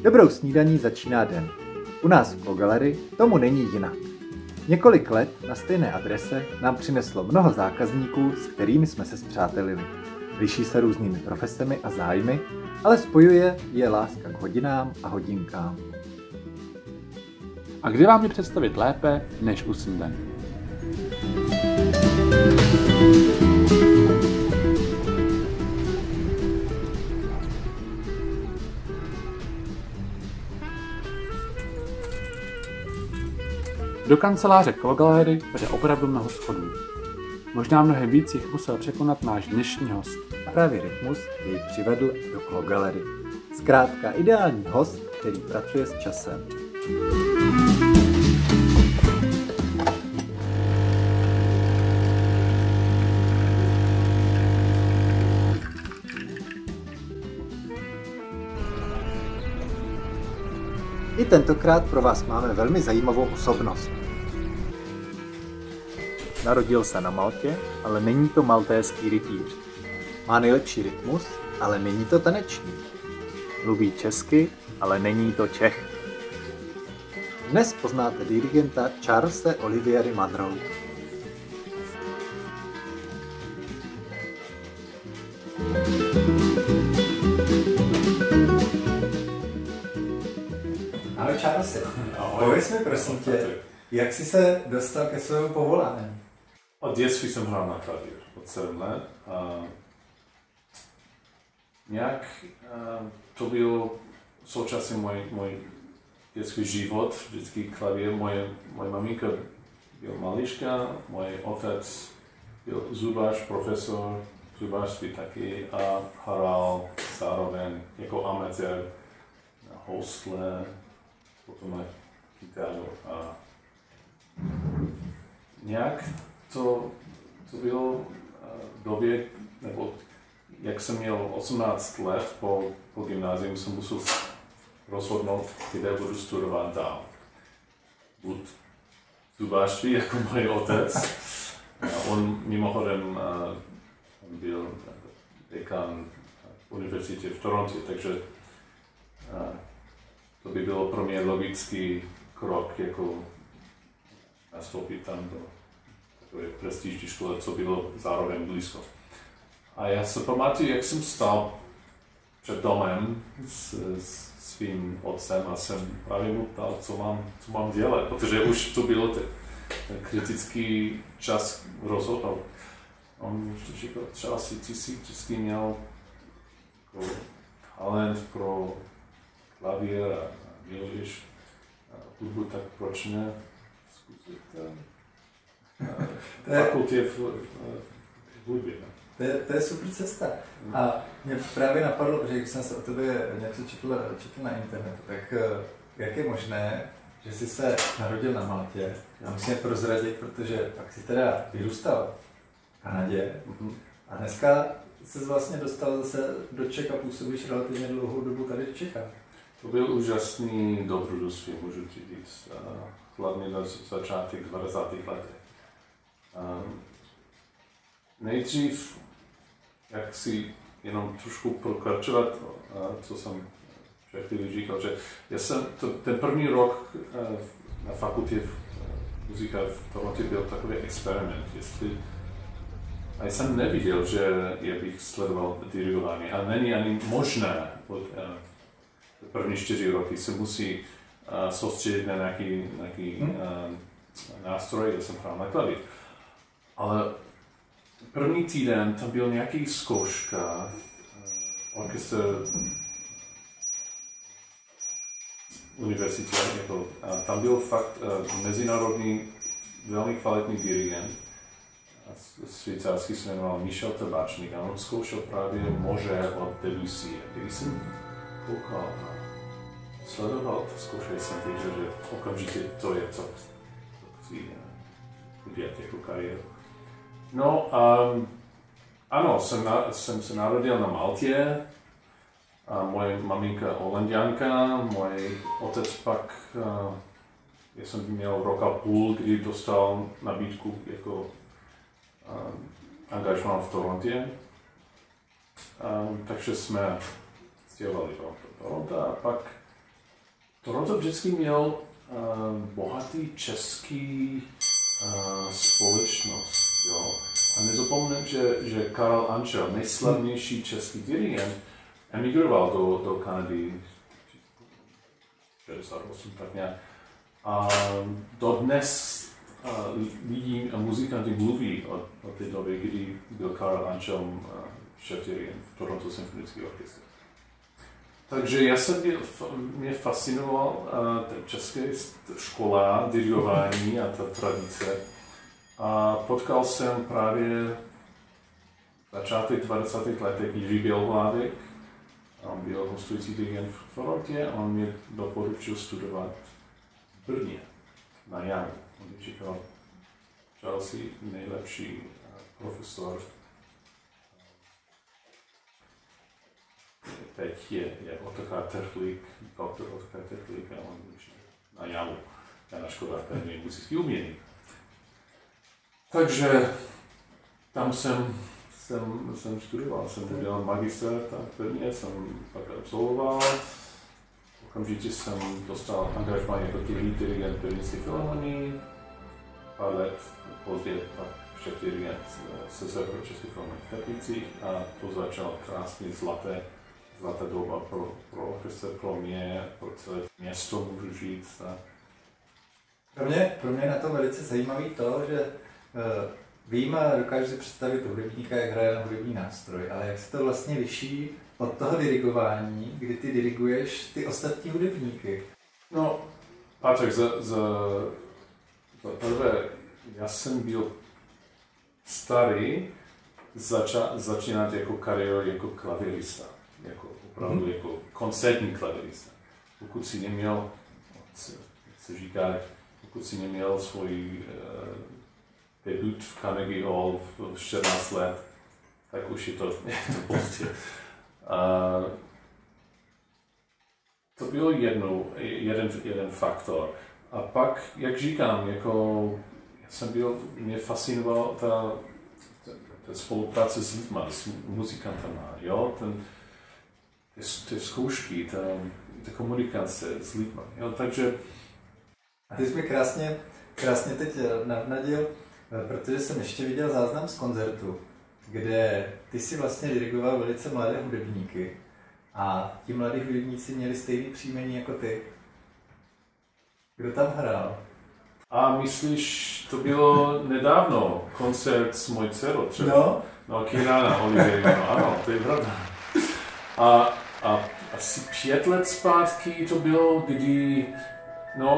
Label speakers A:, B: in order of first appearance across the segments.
A: Dobrou snídaní začíná den. U nás v Klogalery tomu není jinak. Několik let na stejné adrese nám přineslo mnoho zákazníků, s kterými jsme se spřátelili. Liší se různými profesemi a zájmy, ale spojuje je láska k hodinám a hodinkám.
B: A kde vám je představit lépe než u snídaní? Do kanceláře Klogalery vede opravdu mnoho schodů. Možná mnohem víc jich musel překonat náš dnešní host.
A: A právě Rytmus jej přivedl do Klogalery. Zkrátka ideální host, který pracuje s časem. I tentokrát pro vás máme velmi zajímavou osobnost. Narodil se na Maltě, ale není to maltéský rytíř. Má nejlepší rytmus, ale není to tanečník. Mluví česky, ale není to Čech. Dnes poznáte dirigenta Charlese Oliviera Munroe. Ahoj Charlese, pověz mi prosím tě, jak jsi se dostal ke svému povolání?
C: Od dětství jsem hrál na klavír, od 7 let. Nějak to byl součástí můj dětský život, vždycky klavír. Moje maminka byl malíška, můj otec byl zubař, profesor zubařství taky a hrál zároveň jako amatér na housle, potom na kytaru. A nějak to bylo v době, nebo jak jsem měl 18 let po gymnáziu, jsem musel rozhodnout, kde budu studovat dál. Buď zubařství jako můj otec. On mimochodem byl dekan univerzity v Toronto, takže to by bylo pro mě logický krok, jako nastoupit tam do takové prestižní školy, co bylo zároveň blízko. A já se pamatuju, jak jsem stál před domem s svým otcem a jsem právě mu ptal, co mám dělat, protože už to bylo ten kritický čas rozhodnout. On říkal, třeba ty jsi vždycky měl talent pro klavír a miluješ hudbu, tak proč ne zkusit fakultě v hudbě.
A: To je super cesta. A mě právě napadlo, že když jsem se o tobě něco četl na internetu, tak jak je možné, že jsi se narodil na Maltě a musím prozradit, protože pak jsi teda vyrůstal v Kanadě a dneska jsi vlastně dostal zase do Čech a působíš relativně dlouhou dobu tady v Čechách.
C: To byl úžasný dobrodružství, můžu ti říct, hlavně na začátek 20. letech. Nejdřív, jak si jenom trošku pokračovat, co jsem všechny říkal, že já jsem ten první rok na fakultě muzika v Toronto byl takový experiment, a jsem neviděl, že bych sledoval dirigování a není ani možné. První 4 roky se musí soustředit na nějaký nástroj, já jsem hrál na klavír. Ale první týden tam byl nějaký zkouška, orchestr univerzity, jako, tam byl fakt mezinárodní, velmi kvalitní dirigent, švýcarský se jmenoval Michel Tabáčník a on zkoušel právě Može od Debussy. Když jsem koukal a sledoval to zkoušení, jsem věděl, že okamžitě to je co chci udělat jako kariéru. No, ano, jsem se narodil na Maltě, a moje maminka Holanďanka, můj otec pak, já jsem měl rok a půl, kdy dostal nabídku jako angažován v Torontě, takže jsme stěhovali do Toronto a pak Toronto vždycky měl bohatý český společnost, jo. A nezapomněm, že Karel Ančel, nejslavnější český dirigent, emigroval do Kanady 68, tak nějak. A dodnes lidi a muzikanti mluví o té době, kdy byl Karel Ančel šéf dirigent v Toronto symfonický orchestr. Takže mě fascinoval ta česká škola dirigování a ta tradice. A potkal jsem právě začátek 20. letech Jiří Bělohlávek. On byl hostující dirigent v Torontě a on mě doporučil studovat v Brně na Jamu. On mi říkal, Chelsea, nejlepší profesor. Teď je Otakar Tertlík, doktor Otakar Tertlík a on na Jamu, na škole Akademie muzických umění. Takže tam jsem studoval, jsem udělal magister tam v Brně, jsem pak absolvoval. Okamžitě jsem dostal angažmá jako dirigent Brněnské filharmonie. Pár let později pak šéf dirigent Severočeské České filharmonie v Teplicích a to začalo krásně zlaté doba pro orchestr, pro mě, pro celé město, můžu říct.
A: Pro mě je na tom velice zajímavý to, že vím a dokážu si představit hudebníka, jak hraje na hudební nástroj, ale jak se to vlastně liší od toho dirigování, kdy ty diriguješ ty ostatní hudebníky.
C: No, Patrik, za prvé, já jsem byl starý začínat jako kariéru jako klavirista, jako opravdu jako koncertní klavirista. Pokud si neměl, se říká, pokud si neměl svůj debut v Carnegie Hall v 14 let, tak už je to pozdě. To byl jeden faktor. A pak, jak říkám, mě fascinovala ta spolupráce s lidmi, s muzikantama, jo? Ty zkoušky, ta komunikace s lidmi, jo? Takže...
A: A ty jsi mi krásně teď navnadil, protože jsem ještě viděl záznam z koncertu, kde ty si vlastně dirigoval velice mladé hudebníky a ti mladí hudebníci měli stejný příjmení jako ty. Kdo tam hrál?
C: A myslíš, to bylo nedávno, koncert s mojí dcerou třeba? No, Kirana Oliveira, ano, to je pravda. A asi 5 let zpátky to bylo, kdy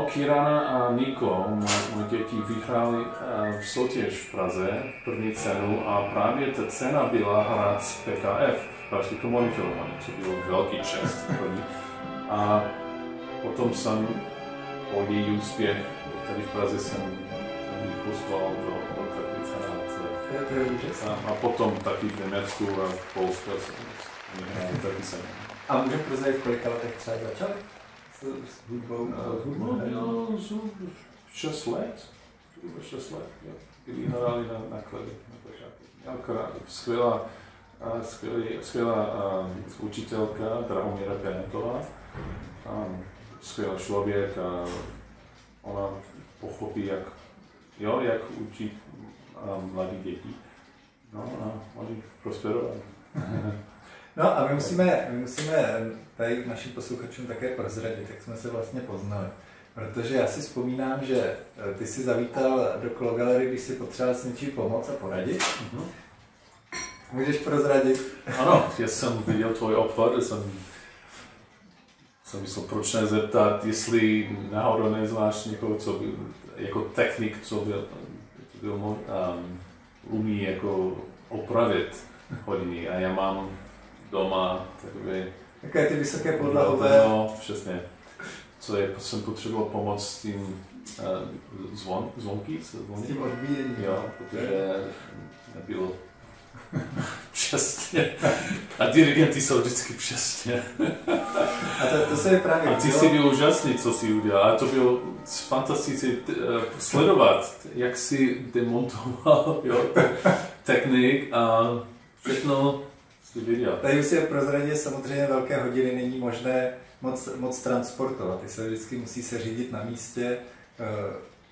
C: Kirana a Niko, moje děti, vyhráli v soutěž v Praze první cenu a právě ta cena byla hrát z PKF, Pražské komorní filharmonie, co bylo velký čest. A potom jsem po její úspěch tady v Praze jsem ji pozval do Teplice a potom taky v Německu a v Polsku jsem taky jsem.
A: A můžeme prozradit, v kolika letech třeba začali? S hudbou?
C: Hudbou 6 let. 6 let, jo. Kdy hráli na klavír, na počátku. Skvělá učitelka Drahomíra Penetová. Skvělý člověk a ona pochopí, jak učit mladí děti. No a oni prosperovali.
A: No a my musíme tady našim posluchačům také prozradit, jak jsme se vlastně poznali. Protože já si vzpomínám, že ty jsi zavítal do Kologalery, když si potřeboval s něčím pomoct a poradit. Mm-hmm. Můžeš prozradit?
C: Ano, já jsem viděl tvůj obchod, jsem myslel, proč ne zeptat, jestli náhodou neznáš někoho, co byl, jako technik, co byl umí jako opravit hodiny. A já mám doma
A: takové ty vysoké podlahové.
C: No, přesně. Jsem potřeboval pomoct s tím zvonky.
A: S tím odbíjením.
C: Jo, protože nebylo přesně. A dirigenti jsou vždycky přesně.
A: A to se právě...
C: A ty jsi byl úžasný, co jsi udělal. A to bylo fantastické sledovat, jak jsi demontoval technik a všechno si viděl.
A: Tady si prozradit, samozřejmě velké hodiny není možné moc transportovat. Ty se vždycky musí se řídit na místě,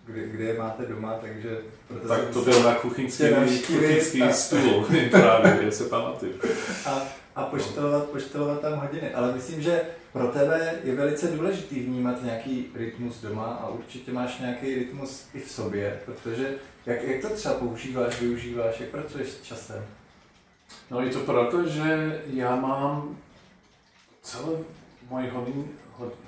A: kde je máte doma, takže...
C: Tak to byl na kuchyňský stůl, právě, já se pamatuju.
A: A poštelovat tam hodiny. Ale myslím, že pro tebe je velice důležitý vnímat nějaký rytmus doma a určitě máš nějaký rytmus i v sobě, protože jak to třeba využíváš, jak pracuješ s časem?
C: No je to proto, že já mám celé moje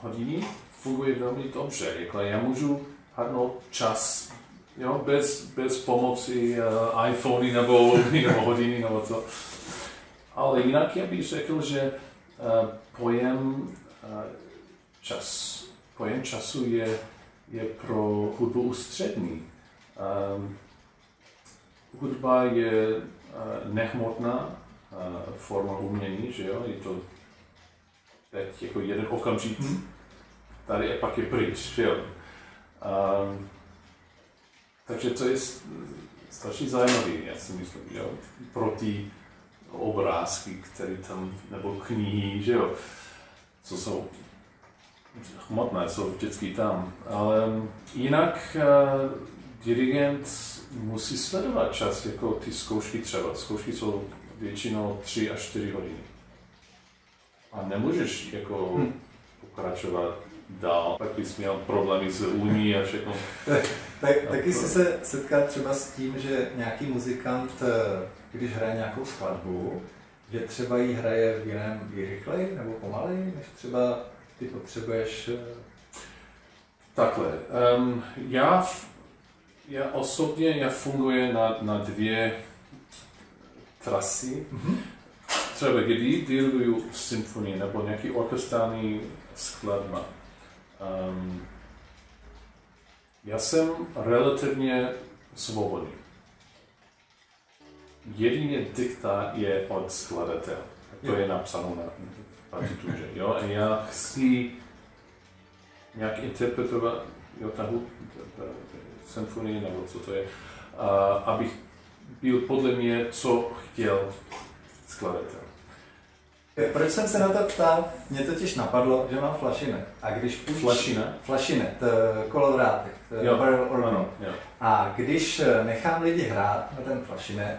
C: hodiny funguje velmi dobře. Jako já můžu hadnout čas, jo, bez pomoci iPhony nebo hodiny nebo to. Ale jinak já bych řekl, že pojem času je pro hudbu ústřední. Hudba je nehmotná forma umění, že jo? Je to teď jako jeden okamžik, tady a pak je pryč, že jo? Takže to je strašně zajímavý, já si myslím, jo? Pro ty obrázky, které tam, nebo knihy, že jo? Co jsou hmotné, jsou vždycky tam. Ale jinak dirigent musí sledovat čas, jako ty zkoušky třeba. Zkoušky jsou většinou 3 až 4 hodiny. A nemůžeš jako pokračovat dál, pak bys měl problémy s uní a všechno.
A: Taky jsi se setkal třeba s tím, že nějaký muzikant, když hraje nějakou skladbu, že třeba ji hraje v jiném rychleji nebo pomaleji, než třeba ty potřebuješ?
C: Takhle. Já osobně funguji na 2 trasy. Třeba kdy diriguju symfonii nebo nějaký orchestrální skladba. Já jsem relativně svobodný. Jediný diktát je od skladatele. To je napsáno na partituře. Jo? A já chci nějak interpretovat ta symfonii, nebo co to je, abych byl podle mě, co chtěl skladatel.
A: Proč jsem se na to ptal? Mě totiž napadlo, že mám flašinet. A když flašinet, kolovrátek, barrel organ. A když nechám lidi hrát na ten flašinet,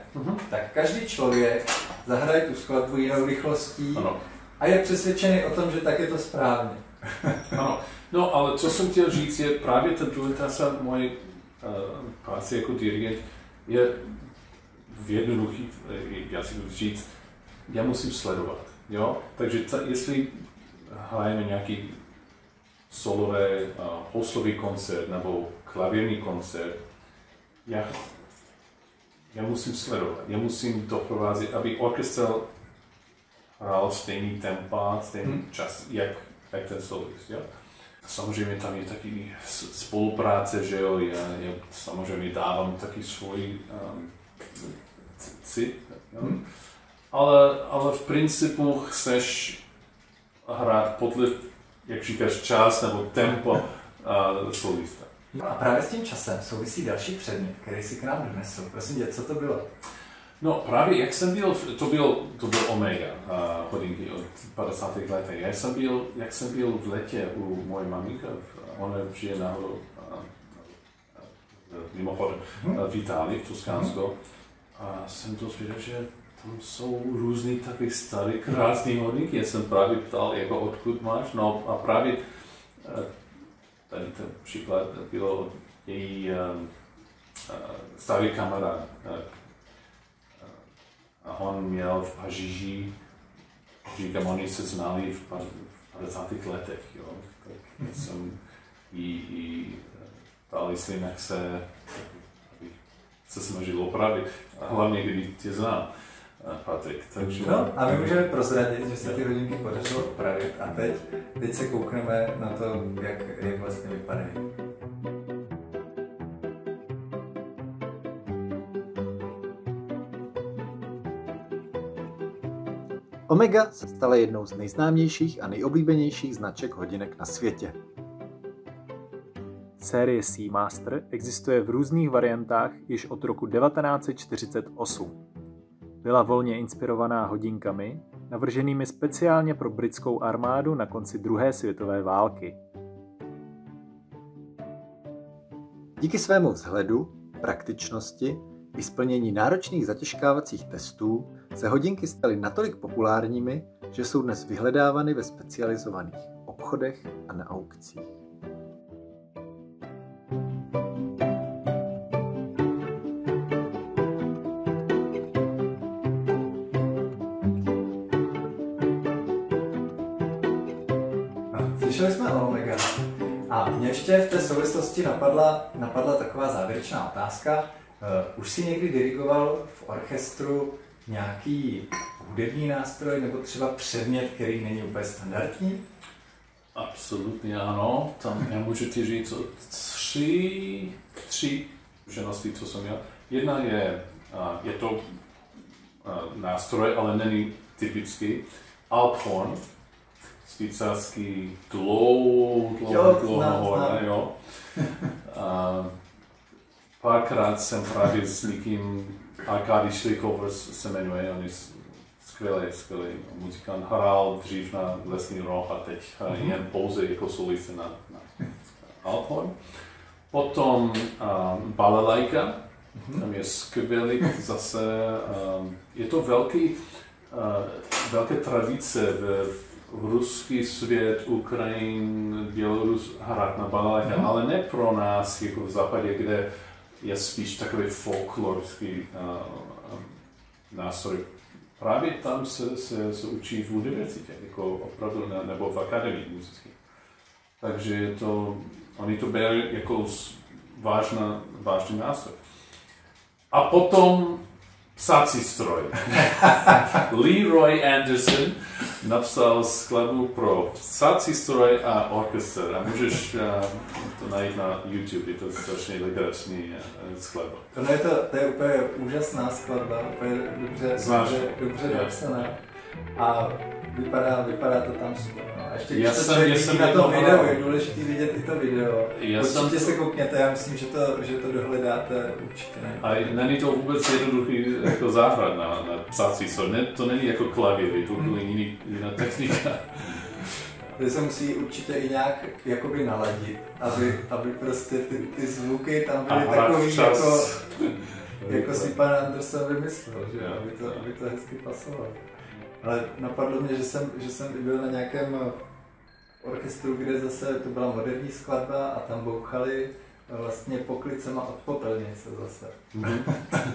A: tak každý člověk zahraje tu skladbu jinou rychlostí a je přesvědčený o tom, že tak je to správně.
C: Ano. No, ale co jsem chtěl říct, je právě ta důležitá moje práce jako dirigent je v jednoduchý, já si budu říct, já musím sledovat, jo? Takže jestli hrajeme nějaký solové, houslový koncert nebo klavírní koncert, já musím sledovat, já musím doprovázet, aby orchestr hrál stejný tempo, stejný čas, jak ten solist, jo? Samozřejmě tam je taky spolupráce, že jo, já samozřejmě dávám taky svůj cit, ale v principu chceš hrát podle, jak říkáš, čas nebo tempo solista.
A: No a právě s tím časem souvisí další předmět, který si k nám donesl. Prosím tě, co to bylo?
C: No právě jak jsem byl, to byl Omega hodinky od 50. let. Jak jsem byl v letě u moje maminky, ona žije náhodou mimochodem v Itálii, v Toskánsku. A jsem dozvěděl, že tam jsou různý takový starý krásný hodinky. Já jsem právě ptal, jako odkud máš. No a právě tady ten příklad bylo její starý kamarád. A on měl v Paříži, říkám, oni se znali v 50. letech, jo. Tak jsem jí dal, jestli nechce, aby se snažil opravit. A hlavně, když tě znám, Patrik. Takže...
A: No a my můžeme prozradit, že se ty hodinky podařilo opravit. A teď se koukneme na to, jak vlastně vypadají. Omega se stala jednou z nejznámějších a nejoblíbenějších značek hodinek na světě. Série Seamaster existuje v různých variantách již od roku 1948. Byla volně inspirovaná hodinkami,
D: navrženými speciálně pro britskou armádu na konci druhé světové války. Díky svému vzhledu, praktičnosti i splnění náročných zatěžkávacích testů se hodinky staly natolik populárními, že jsou dnes vyhledávány ve specializovaných obchodech a na aukcích.
A: Slyšeli jsme o Omega. A mě ještě v té souvislosti napadla taková závěrečná otázka. Už jsi někdy dirigoval v orchestru nějaký hudební nástroj nebo třeba předmět, který není úplně standardní?
C: Absolutně ano. Tam já můžu ti říct tři zkušenosti, co jsem měl. Jedna je to nástroj, ale není typický. Alphorn, švýcarský dlouho. Párkrát jsem právě s někým, Arkady Šlikovr se jmenuje, on je skvělý muzikant, hrál dřív na Lesní roh a teď jen pouze jako solista na Alphorn. Potom balalajka, tam je skvělý zase, je to velké tradice v ruský svět, Ukrajin, Bělorus hrát na balalajka, ale ne pro nás jako v západě, kde je spíš takový folklorický nástroj. Právě tam se učí v univerzitě, jako opravdu, nebo v akademii muzické. Takže oni to berou jako vážný nástroj. A potom psací stroj. Leroy Anderson napsal skladbu pro psací stroj a orchestr. A můžeš to najít na YouTube, je to strašně legrační skladba.
A: To je úplně úžasná skladba, úplně dobře napsaná. A vypadá to tam super. No. A ještě když to člověk vidí na tom videu, je důležité vidět i to video. Určitě se koukněte, já myslím, že to dohledáte určitě.
C: A není to vůbec jednoduchý jako záhrad na psací stroj. To není jako klavír, je to jiná technika.
A: To se musí určitě i nějak jakoby naladit, aby prostě ty zvuky tam byly takový jako si pan Anderson vymyslel, že? Aby to hezky pasovalo. Ale napadlo mě, že jsem byl na nějakém orchestru, kde zase to byla moderní skladba a tam bouchali vlastně poklicema od popelnice zase.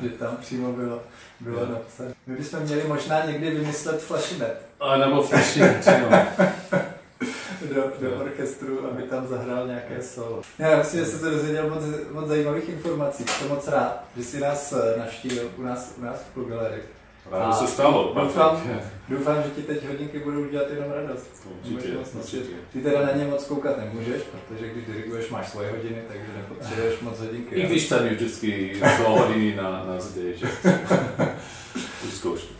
A: Že tam přímo bylo napsané. My bychom měli možná někdy vymyslet flashinet.
C: Nebo flashinet, no.
A: do orchestru, aby tam zahrál nějaké solo. Já myslím, že jsem se dozvěděl moc zajímavých informací. Jsem moc rád, že jsi nás navštívil u nás v Klub Galerii.
C: Ráno se stalo.
A: Doufám, že ti teď hodinky budou dělat jenom radost.
C: Určitě.
A: Ty teda na ně moc koukat nemůžeš, protože když diriguješ, máš svoje hodiny, takže nepotřebuješ moc hodinky.
C: I když tam je vždycky 100 hodiny na zde, že? Už zkouším.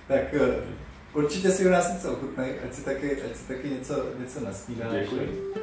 A: Tak určitě si u nás něco ochutnej, ať si taky něco nasnídáš.
C: Děkuji.